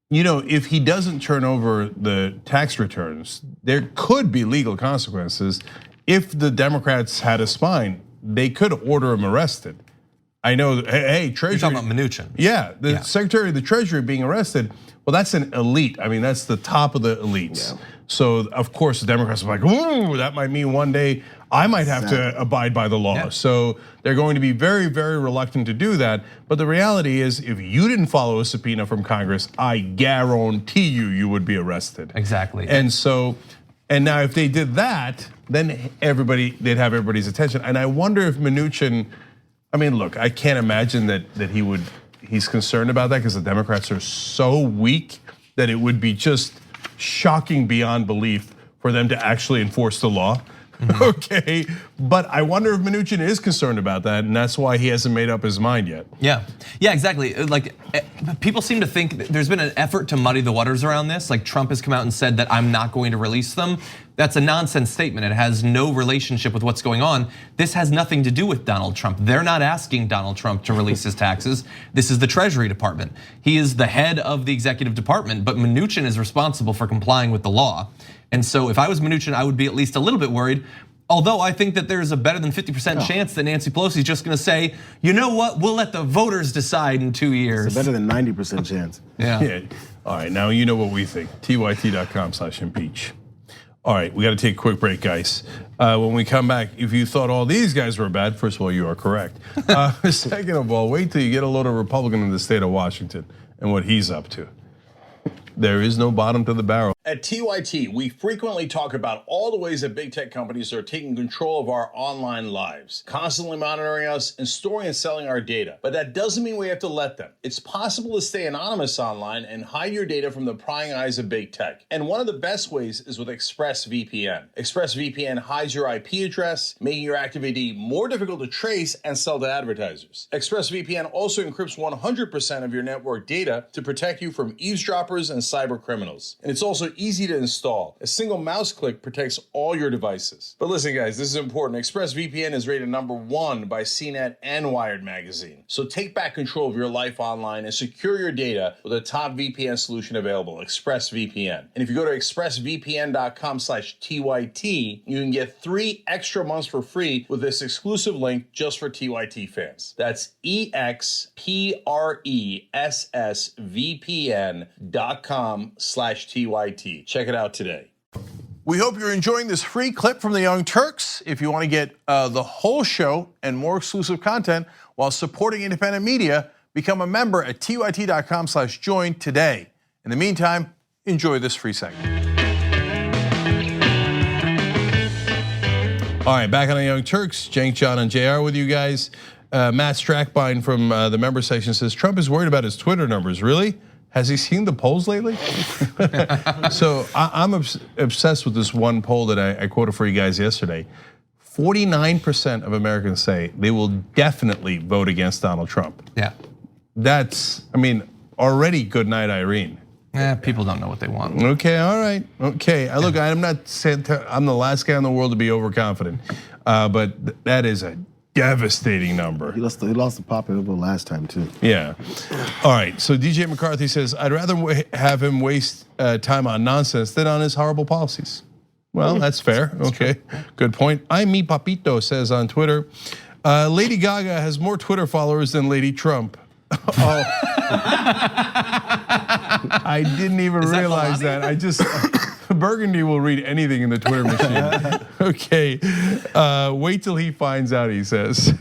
You know, if he doesn't turn over the tax returns, there could be legal consequences. If the Democrats had a spine, they could order him arrested. I know, hey, Treasury. You're talking about Mnuchin. Yeah, the Secretary of the Treasury being arrested. Well, that's an elite. I mean, that's the top of the elites. Yeah. So of course the Democrats are like, ooh, that might mean one day I might have to abide by the law. Yeah. So they're going to be very, very reluctant to do that. But the reality is, if you didn't follow a subpoena from Congress, I guarantee you would be arrested. Exactly. And so, and now if they did that, then they'd have everybody's attention. And I wonder if Mnuchin, I mean, look, I can't imagine that he's concerned about that because the Democrats are so weak that it would be just shocking beyond belief for them to actually enforce the law. Okay, but I wonder if Mnuchin is concerned about that, and that's why he hasn't made up his mind yet. Yeah, exactly. Like, people seem to think that there's been an effort to muddy the waters around this. Like, Trump has come out and said that I'm not going to release them. That's a nonsense statement. It has no relationship with what's going on. This has nothing to do with Donald Trump. They're not asking Donald Trump to release his taxes. This is the Treasury Department. He is the head of the executive department, but Mnuchin is responsible for complying with the law. And so if I was Mnuchin, I would be at least a little bit worried. Although I think that there's a better than 50% chance that Nancy Pelosi is just gonna say, you know what, we'll let the voters decide in 2 years. It's a better than 90% chance. Yeah. All right, now you know what we think. tyt.com/impeach. All right, we got to take a quick break, guys. When we come back, if you thought all these guys were bad, first of all, you are correct. Second of all, wait till you get a load of Republican in the state of Washington and what he's up to. There is no bottom to the barrel. At TYT, we frequently talk about all the ways that big tech companies are taking control of our online lives, constantly monitoring us and storing and selling our data. But that doesn't mean we have to let them. It's possible to stay anonymous online and hide your data from the prying eyes of big tech. And one of the best ways is with ExpressVPN. ExpressVPN hides your IP address, making your active ID more difficult to trace and sell to advertisers. ExpressVPN also encrypts 100% of your network data to protect you from eavesdroppers and cyber criminals. And it's also easy to install. A single mouse click protects all your devices. But listen, guys, this is important. ExpressVPN is rated #1 by CNET and Wired magazine. So take back control of your life online and secure your data with a top VPN solution available, ExpressVPN. And if you go to expressvpn.com/TYT, you can get 3 extra months for free with this exclusive link just for TYT fans. That's expressvpn.com/TYT. Check it out today. We hope you're enjoying this free clip from the Young Turks. If you want to get the whole show and more exclusive content while supporting independent media, become a member at tyt.com/join today. In the meantime, enjoy this free segment. All right, back on the Young Turks, Cenk, John, and JR with you guys. Matt Strackbine from the member section says, Trump is worried about his Twitter numbers, really? Has he seen the polls lately? So I'm obsessed with this one poll that I quoted for you guys yesterday. 49% of Americans say they will definitely vote against Donald Trump. Yeah. That's, I mean, already good night, Irene. People don't know what they want. Okay, all right, okay. Look, I'm not saying I'm the last guy in the world to be overconfident, but that is a devastating number. He lost the popular vote last time too. Yeah. All right. So DJ McCarthy says, I'd rather have him waste time on nonsense than on his horrible policies. Well, that's fair. Okay. Good point. I'm Mi Papito says on Twitter, Lady Gaga has more Twitter followers than Lady Trump. Oh. I didn't even realize that. I just Burgundy will read anything in the Twitter machine. Okay, wait till he finds out, he says.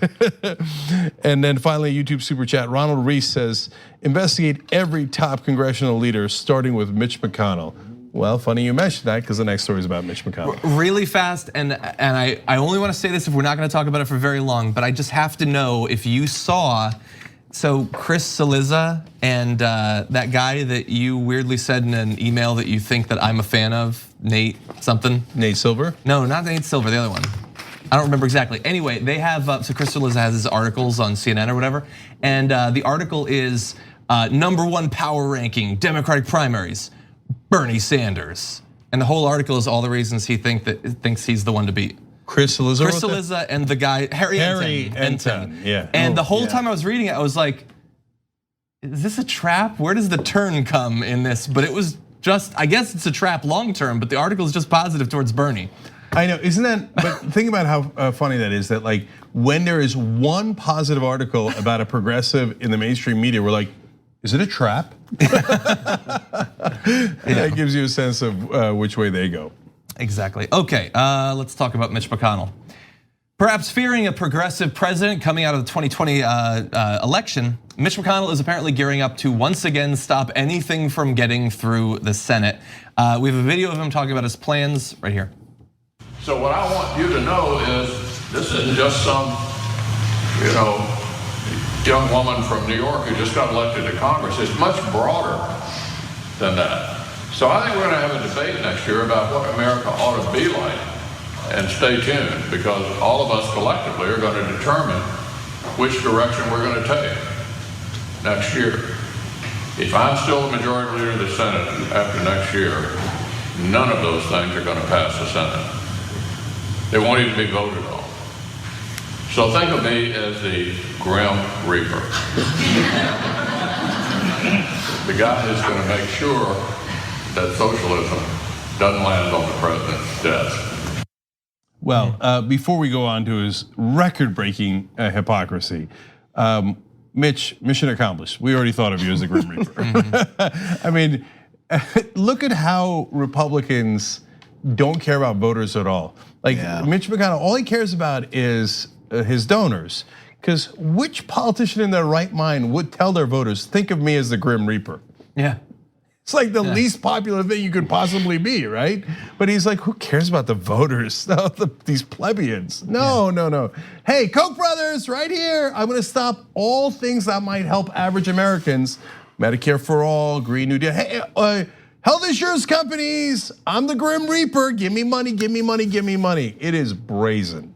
And then finally, YouTube super chat, Ronald Reese says, investigate every top congressional leader, starting with Mitch McConnell. Well, funny you mentioned that because the next story is about Mitch McConnell. Really fast, and I only want to say this if we're not going to talk about it for very long, but I just have to know if you saw So Chris Cillizza and that guy that you weirdly said in an email that you think that I'm a fan of, Nate something. Nate Silver? No, not Nate Silver, the other one. I don't remember exactly. Anyway, they have, so Chris Cillizza has his articles on CNN or whatever. And the article is #1 power ranking, Democratic primaries, Bernie Sanders. And the whole article is all the reasons he thinks he's the one to beat. Chris Cillizza and the guy, Harry Enton. Yeah. And the whole time I was reading it, I was like, is this a trap? Where does the turn come in this? But it was just, I guess it's a trap long term, but the article is just positive towards Bernie. I know, isn't that, but think about how funny that is, that like when there is one positive article about a progressive in the mainstream media, we're like, is it a trap? That gives you a sense of which way they go. Exactly. Okay, let's talk about Mitch McConnell. Perhaps fearing a progressive president coming out of the 2020 election, Mitch McConnell is apparently gearing up to once again stop anything from getting through the Senate. We have a video of him talking about his plans right here. So what I want you to know is this isn't just some, young woman from New York who just got elected to Congress. It's much broader than that. So I think we're going to have a debate next year about what America ought to be like. And stay tuned, because all of us collectively are going to determine which direction we're going to take next year. If I'm still the majority leader of the Senate after next year, none of those things are going to pass the Senate. They won't even be voted on. So think of me as the Grim Reaper. The guy who's going to make sure that socialism doesn't land on the president's desk. Well, before we go on to his record-breaking hypocrisy, Mitch, mission accomplished. We already thought of you as the Grim Reaper. I mean, look at how Republicans don't care about voters at all. Like Mitch McConnell, all he cares about is his donors. Because which politician in their right mind would tell their voters, think of me as the Grim Reaper? Yeah. It's like the least popular thing you could possibly be, right? But he's like, who cares about the voters, these plebeians? No. Hey, Koch brothers, right here. I'm gonna stop all things that might help average Americans. Medicare for all, Green New Deal. Hey, health insurance companies, I'm the Grim Reaper. Give me money, give me money, give me money. It is brazen.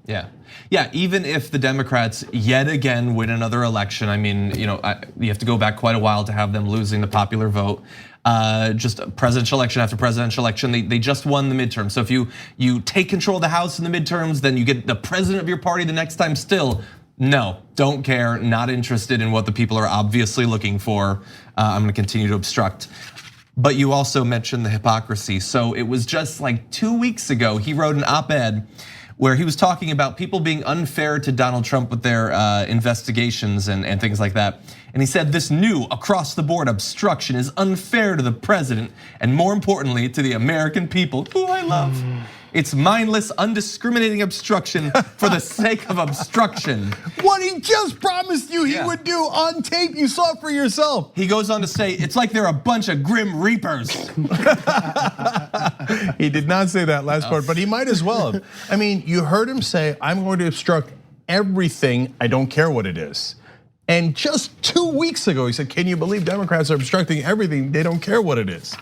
Yeah, even if the Democrats yet again win another election, I mean, you have to go back quite a while to have them losing the popular vote. Just presidential election after presidential election, they just won the midterm. So if you take control of the House in the midterms, then you get the president of your party the next time still. No, don't care, not interested in what the people are obviously looking for. I'm gonna continue to obstruct. But you also mentioned the hypocrisy. So it was just like 2 weeks ago, he wrote an op-ed where he was talking about people being unfair to Donald Trump with their investigations and things like that. And he said this new across-the-board obstruction is unfair to the president and more importantly to the American people, who I love. It's mindless, undiscriminating obstruction for the sake of obstruction. What he just promised you he would do on tape, you saw it for yourself. He goes on to say, it's like they're a bunch of Grim Reapers. He did not say that last part, but he might as well have. I mean, you heard him say, I'm going to obstruct everything, I don't care what it is. And just 2 weeks ago, he said, can you believe Democrats are obstructing everything, they don't care what it is.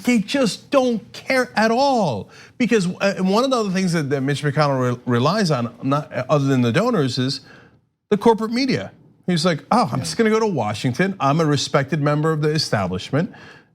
They just don't care at all. Because one of the other things that Mitch McConnell relies on, not other than the donors, is the corporate media. He's like, I'm just gonna go to Washington. I'm a respected member of the establishment,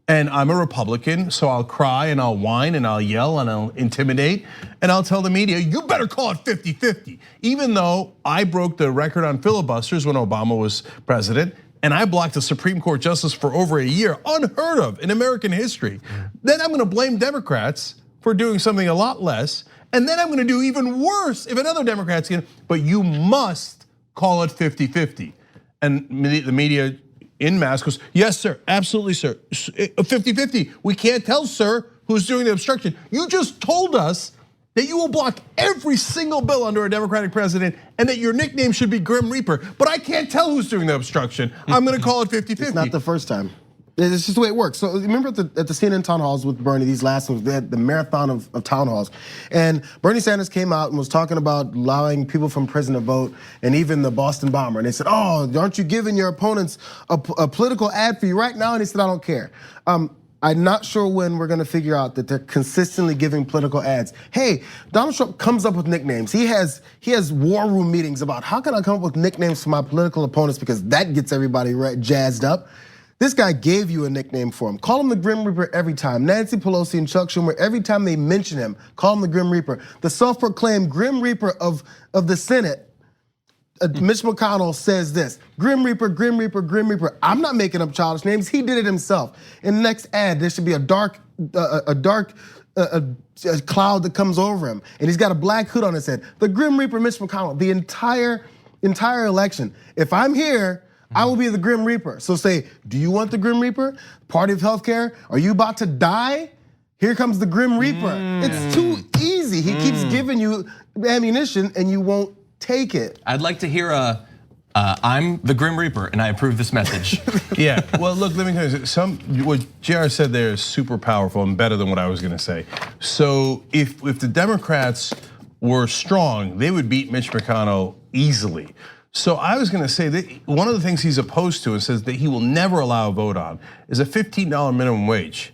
and I'm a Republican, so I'll cry and I'll whine and I'll yell and I'll intimidate, and I'll tell the media, you better call it 50-50. Even though I broke the record on filibusters when Obama was president, and I blocked a Supreme Court justice for over a year, unheard of in American history. Then I'm gonna blame Democrats for doing something a lot less, and then I'm gonna do even worse if another Democrat's gonna, but you must call it 50-50. And the media in mass goes, yes, sir, absolutely, sir, 50-50. We can't tell, sir, who's doing the obstruction. You just told us that you will block every single bill under a Democratic president and that your nickname should be Grim Reaper, but I can't tell who's doing the obstruction. I'm gonna call it 50-50. It's not the first time. It's just the way it works. So remember at the CNN town halls with Bernie, these last ones, they had the marathon of town halls. And Bernie Sanders came out and was talking about allowing people from prison to vote, and even the Boston bomber. And they said, oh, aren't you giving your opponents a political ad for you right now? And he said, I don't care. I'm not sure when we're gonna figure out that they're consistently giving political ads. Hey, Donald Trump comes up with nicknames. He has war room meetings about how can I come up with nicknames for my political opponents, because that gets everybody jazzed up. This guy gave you a nickname for him. Call him the Grim Reaper every time. Nancy Pelosi and Chuck Schumer, every time they mention him, call him the Grim Reaper. The self-proclaimed Grim Reaper of the Senate, Mitch McConnell says this: Grim Reaper, Grim Reaper, Grim Reaper. I'm not making up childish names. He did it himself. In the next ad, there should be a dark cloud that comes over him, and he's got a black hood on his head. The Grim Reaper, Mitch McConnell. The entire election. If I'm here, I will be the Grim Reaper. So say, do you want the Grim Reaper? Party of healthcare? Are you about to die? Here comes the Grim Reaper. It's too easy. He keeps giving you ammunition and you won't take it. I'd like to hear I'm the Grim Reaper and I approve this message. Yeah, well, look, let me tell you, what JR said there is super powerful and better than what I was gonna say. So if the Democrats were strong, they would beat Mitch McConnell easily. So I was gonna say that one of the things he's opposed to and says that he will never allow a vote on is a $15 minimum wage.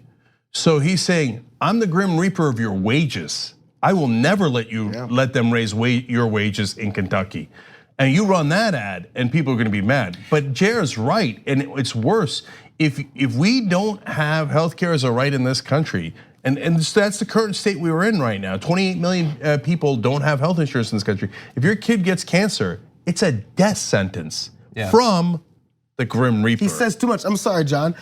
So he's saying, I'm the Grim Reaper of your wages. I will never let you let them raise your wages in Kentucky. And you run that ad and people are gonna be mad. But Jared's right, and it's worse. If we don't have healthcare as a right in this country, and that's the current state we were in right now. 28 million people don't have health insurance in this country. If your kid gets cancer, it's a death sentence from the Grim Reaper. He says too much. I'm sorry, John.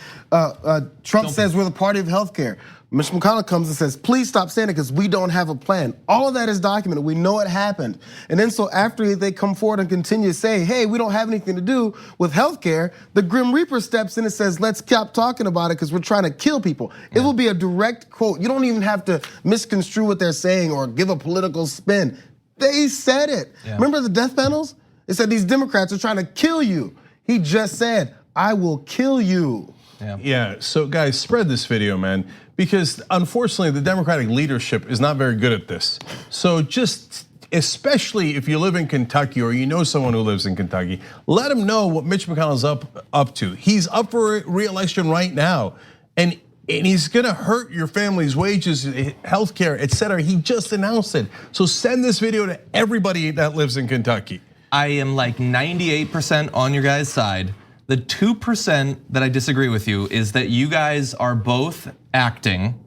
Trump says we're the party of healthcare. Mitch McConnell comes and says, please stop saying it because we don't have a plan. All of that is documented. We know it happened. And then so after they come forward and continue to say, hey, we don't have anything to do with healthcare, the Grim Reaper steps in and says, let's stop talking about it because we're trying to kill people. It will be a direct quote. You don't even have to misconstrue what they're saying or give a political spin. They said it. Remember the death panels? It said these Democrats are trying to kill you. He just said, I will kill you. Yeah, so guys, spread this video, man, because unfortunately the Democratic leadership is not very good at this. So just, especially if you live in Kentucky or you know someone who lives in Kentucky, let them know what Mitch McConnell's up to. He's up for re-election right now, and he's gonna hurt your family's wages, healthcare, etc. He just announced it. So send this video to everybody that lives in Kentucky. I am like 98% on your guys' side. The 2% that I disagree with you is that you guys are both acting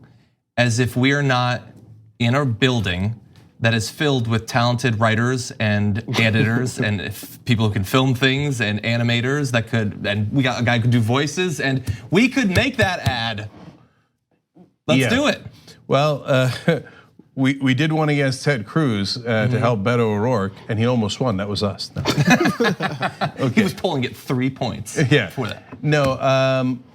as if we are not in a building that is filled with talented writers and editors and people who can film things and animators that could, and we got a guy who could do voices, and we could make that ad. Let's do it. Well, we did one against Ted Cruz to help Beto O'Rourke, and he almost won. That was us. No. Okay. He was polling at 3 points for that. No,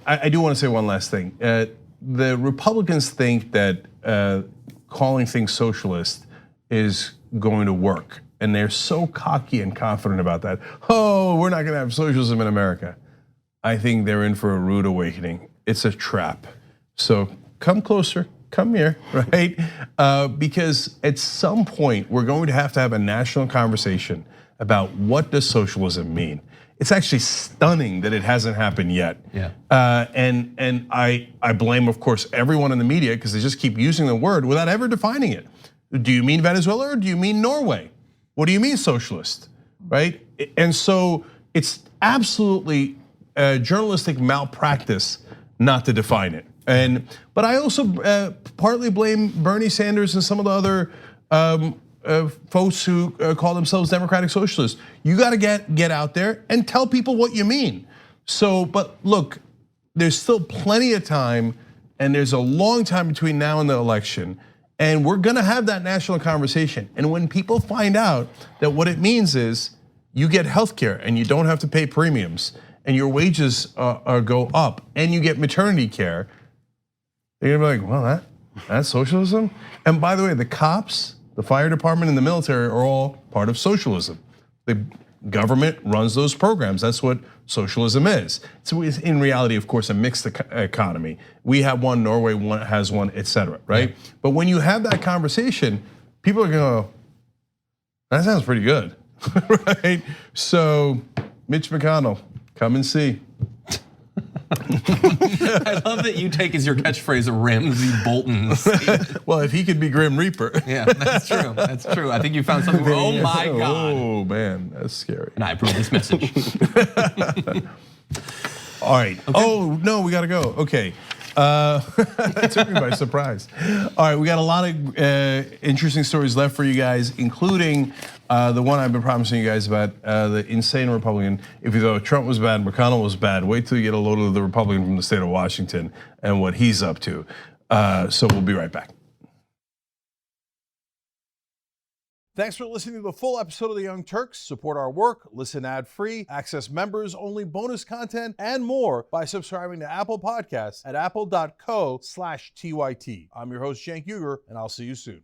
I do want to say one last thing. The Republicans think that calling things socialist is going to work, and they're so cocky and confident about that. Oh, we're not going to have socialism in America. I think they're in for a rude awakening. It's a trap. So come closer. Come here, right? Because at some point we're going to have a national conversation about what does socialism mean. It's actually stunning that it hasn't happened yet. And I blame, of course, everyone in the media because they just keep using the word without ever defining it. Do you mean Venezuela or do you mean Norway? What do you mean socialist, right? And so it's absolutely journalistic malpractice not to define it. But I also partly blame Bernie Sanders and some of the other folks who call themselves democratic socialists. You got to get out there and tell people what you mean. So, but look, there's still plenty of time, and there's a long time between now and the election, and we're gonna have that national conversation. And when people find out that what it means is you get healthcare and you don't have to pay premiums, and your wages go up, and you get maternity care, they're gonna be like, well, that's socialism? And by the way, the cops, the fire department, and the military are all part of socialism. government runs those programs. That's what socialism is. So it's in reality, of course, a mixed economy. We have one, Norway has one, etc. Right? But when you have that conversation, people are gonna go, that sounds pretty good, right? So Mitch McConnell, come and see. I love that you take as your catchphrase Ramsey Bolton. Well, if he could be Grim Reaper. Yeah, that's true. That's true. I think you found something. Oh my God. Oh man, that's scary. And I approve this message. All right. Okay. Oh no, we gotta go. Okay. That took me by surprise. All right, we got a lot of interesting stories left for you guys, including the one I've been promising you guys about, the insane Republican. If you thought Trump was bad, McConnell was bad, wait till you get a load of the Republican from the state of Washington and what he's up to. So we'll be right back. Thanks for listening to the full episode of The Young Turks. Support our work, listen ad-free, access members-only bonus content, and more by subscribing to Apple Podcasts at apple.co/TYT. I'm your host, Cenk Uygur, and I'll see you soon.